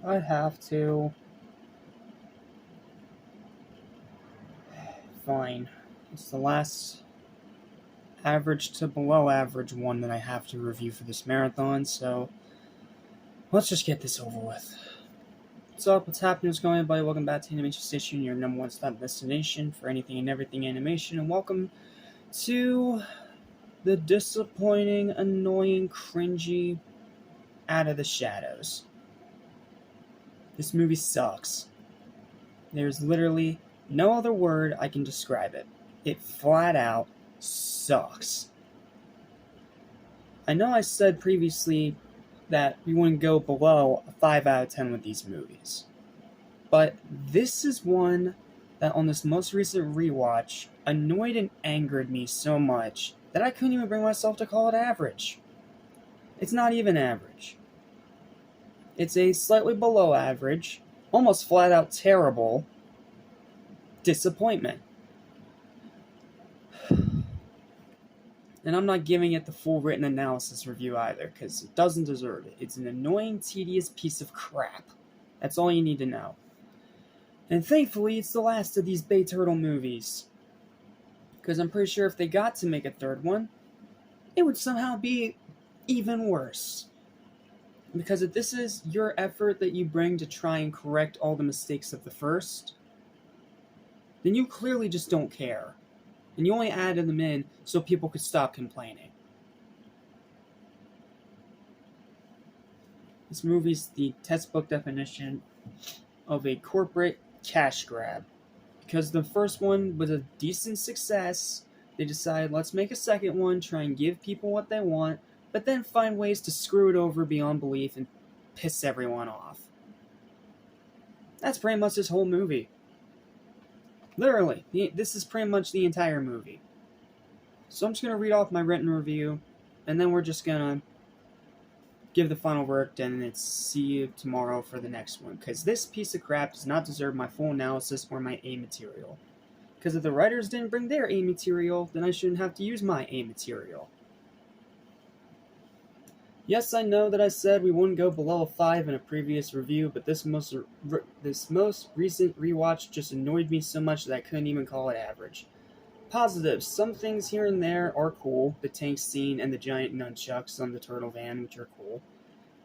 I have to. Fine. It's the last average to below average one that I have to review for this marathon, so let's just get this over with. What's up? What's happening? What's going on, everybody? Welcome back to Animation Station, your number one stop destination for anything and everything animation, and welcome to the disappointing, annoying, cringy Out of the Shadows. This movie sucks. There's literally no other word I can describe it. It flat out sucks. I know I said previously that we wouldn't go below a 5 out of 10 with these movies. But this is one that on this most recent rewatch annoyed and angered me so much that I couldn't even bring myself to call it average. It's not even average. It's a slightly below average, almost flat out terrible disappointment. And I'm not giving it the full written analysis review either, because it doesn't deserve it. It's an annoying, tedious piece of crap. That's all you need to know. And thankfully, it's the last of these Bay Turtle movies. Because I'm pretty sure if they got to make a third one, it would somehow be even worse. Because if this is your effort that you bring to try and correct all the mistakes of the first, then you clearly just don't care. And you only added them in so people could stop complaining. This movie's the textbook definition of a corporate cash grab. Because the first one was a decent success, they decided, let's make a second one, try and give people what they want, but then find ways to screw it over beyond belief and piss everyone off. That's pretty much this whole movie. Literally, this is pretty much the entire movie. So I'm just going to read off my written review, and then we're just going to give the final verdict, and it's see you tomorrow for the next one. Because this piece of crap does not deserve my full analysis or my A material. Because if the writers didn't bring their A material, then I shouldn't have to use my A material. Yes, I know that I said we wouldn't go below a 5 in a previous review, but this most recent rewatch just annoyed me so much that I couldn't even call it average. Positives. Some things here and there are cool. The tank scene and the giant nunchucks on the turtle van, which are cool.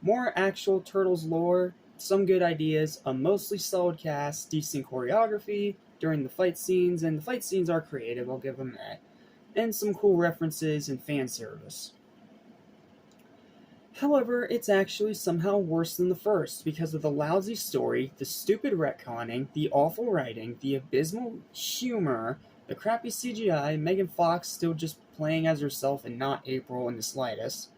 More actual Turtles lore, some good ideas, a mostly solid cast, decent choreography during the fight scenes, and the fight scenes are creative, I'll give them that. And some cool references and fan service. However, it's actually somehow worse than the first because of the lousy story, the stupid retconning, the awful writing, the abysmal humor, the crappy CGI, Megan Fox still just playing as herself and not April in the slightest,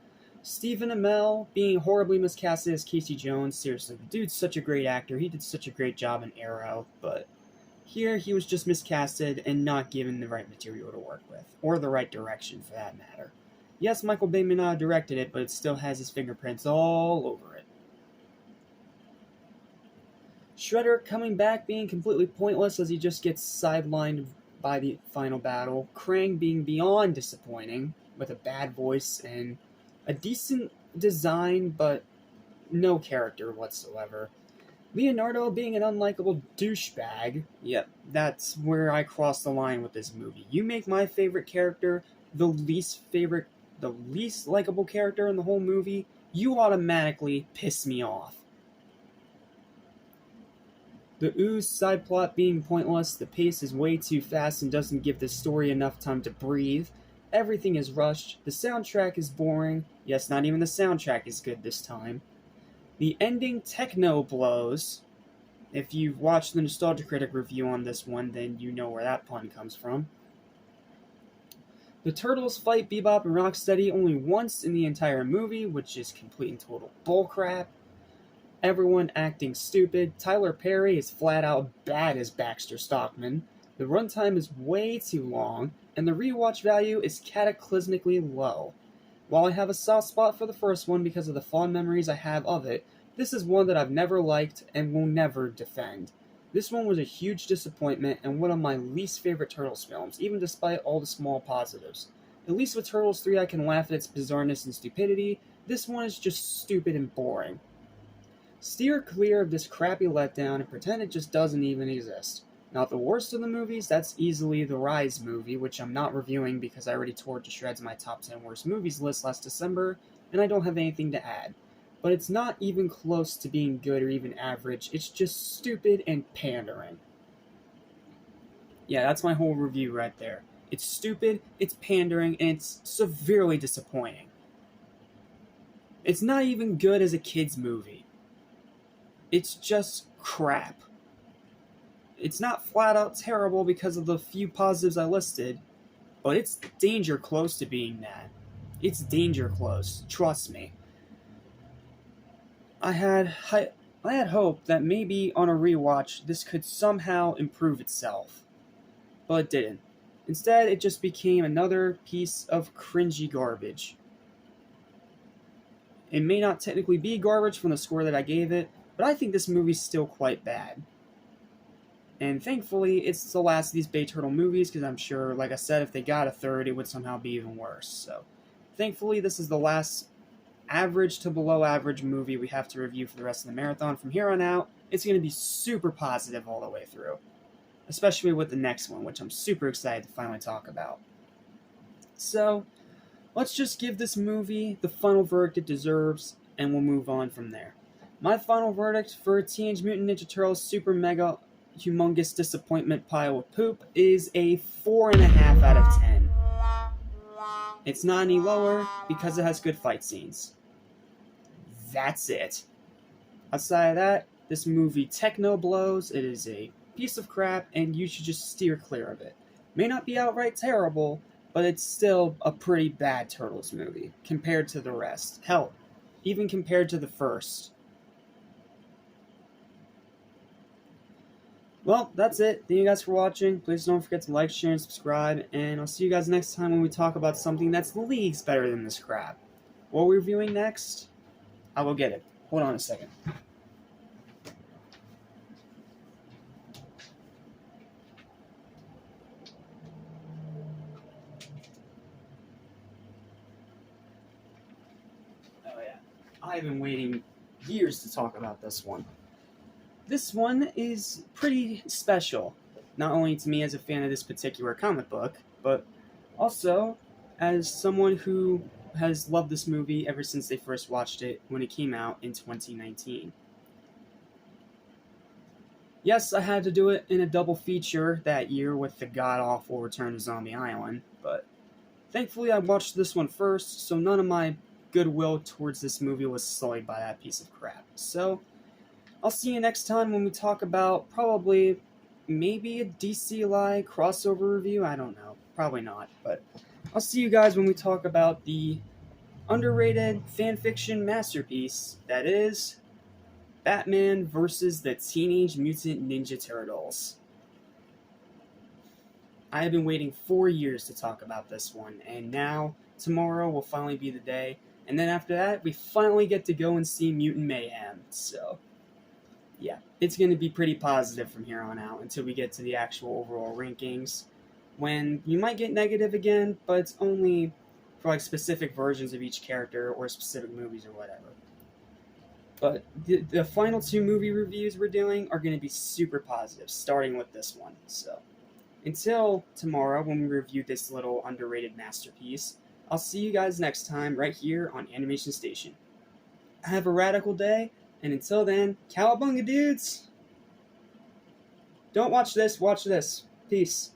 Stephen Amell being horribly miscasted as Casey Jones. Seriously, the dude's such a great actor, he did such a great job in Arrow, but here he was just miscasted and not given the right material to work with, or the right direction for that matter. Yes, Michael Bay may not have directed it, but it still has his fingerprints all over it. Shredder coming back being completely pointless as he just gets sidelined by the final battle. Krang being beyond disappointing with a bad voice and a decent design, but no character whatsoever. Leonardo being an unlikable douchebag. Yep, that's where I cross the line with this movie. You make my favorite character the least likable character in the whole movie, you automatically piss me off. The Ooze side plot being pointless, the pace is way too fast and doesn't give the story enough time to breathe. Everything is rushed, the soundtrack is boring. Yes, not even the soundtrack is good this time. The ending techno blows. If you've watched the Nostalgia Critic review on this one, then you know where that pun comes from. The Turtles fight Bebop and Rocksteady only once in the entire movie, which is complete and total bullcrap. Everyone acting stupid. Tyler Perry is flat out bad as Baxter Stockman. The runtime is way too long, and the rewatch value is cataclysmically low. While I have a soft spot for the first one because of the fond memories I have of it, this is one that I've never liked and will never defend. This one was a huge disappointment and one of my least favorite Turtles films, even despite all the small positives. At least with Turtles 3 I can laugh at its bizarreness and stupidity. This one is just stupid and boring. Steer clear of this crappy letdown and pretend it just doesn't even exist. Not the worst of the movies, that's easily the Rise movie, which I'm not reviewing because I already tore to shreds my top 10 worst movies list last December, and I don't have anything to add. But it's not even close to being good or even average, it's just stupid and pandering. Yeah, that's my whole review right there. It's stupid, it's pandering, and it's severely disappointing. It's not even good as a kid's movie. It's just crap. It's not flat out terrible because of the few positives I listed, but it's danger close to being that. It's danger close, trust me. I had hope that maybe on a rewatch this could somehow improve itself, but it didn't. Instead, it just became another piece of cringy garbage. It may not technically be garbage from the score that I gave it, but I think this movie's still quite bad. And thankfully, it's the last of these Bay Turtle movies, because I'm sure, like I said, if they got a third, it would somehow be even worse. So, thankfully, this is the last average to below average movie we have to review for the rest of the marathon. From here on out, it's going to be super positive all the way through. Especially with the next one, which I'm super excited to finally talk about. So, let's just give this movie the final verdict it deserves, and we'll move on from there. My final verdict for Teenage Mutant Ninja Turtles Super Mega Humongous Disappointment Pile of Poop is a 4.5 out of 10. It's not any lower because it has good fight scenes. That's it. Outside of that, this movie techno blows, it is a piece of crap, and you should just steer clear of it. May not be outright terrible, but it's still a pretty bad Turtles movie compared to the rest. Hell, even compared to the first. Well, that's it. Thank you guys for watching. Please don't forget to like, share, and subscribe, and I'll see you guys next time when we talk about something that's leagues better than this crap. What are we reviewing next? I will get it. Hold on a second. Oh yeah. I've been waiting years to talk about this one. This one is pretty special, not only to me as a fan of this particular comic book, but also as someone who has loved this movie ever since they first watched it when it came out in 2019. Yes, I had to do it in a double feature that year with the god-awful Return to Zombie Island, but thankfully I watched this one first, so none of my goodwill towards this movie was sullied by that piece of crap. So, I'll see you next time when we talk about probably maybe a DC-Li crossover review. I don't know. Probably not. But I'll see you guys when we talk about the underrated fanfiction masterpiece that is Batman vs. the Teenage Mutant Ninja Turtles. I have been waiting 4 years to talk about this one, and now, tomorrow will finally be the day. And then after that, we finally get to go and see Mutant Mayhem. So, yeah, it's going to be pretty positive from here on out until we get to the actual overall rankings, when you might get negative again, but it's only for like specific versions of each character or specific movies or whatever. But the final two movie reviews we're doing are going to be super positive, starting with this one. So until tomorrow when we review this little underrated masterpiece, I'll see you guys next time right here on Animation Station. Have a radical day. And until then, Cowabunga, dudes! Don't watch this, watch this. Peace.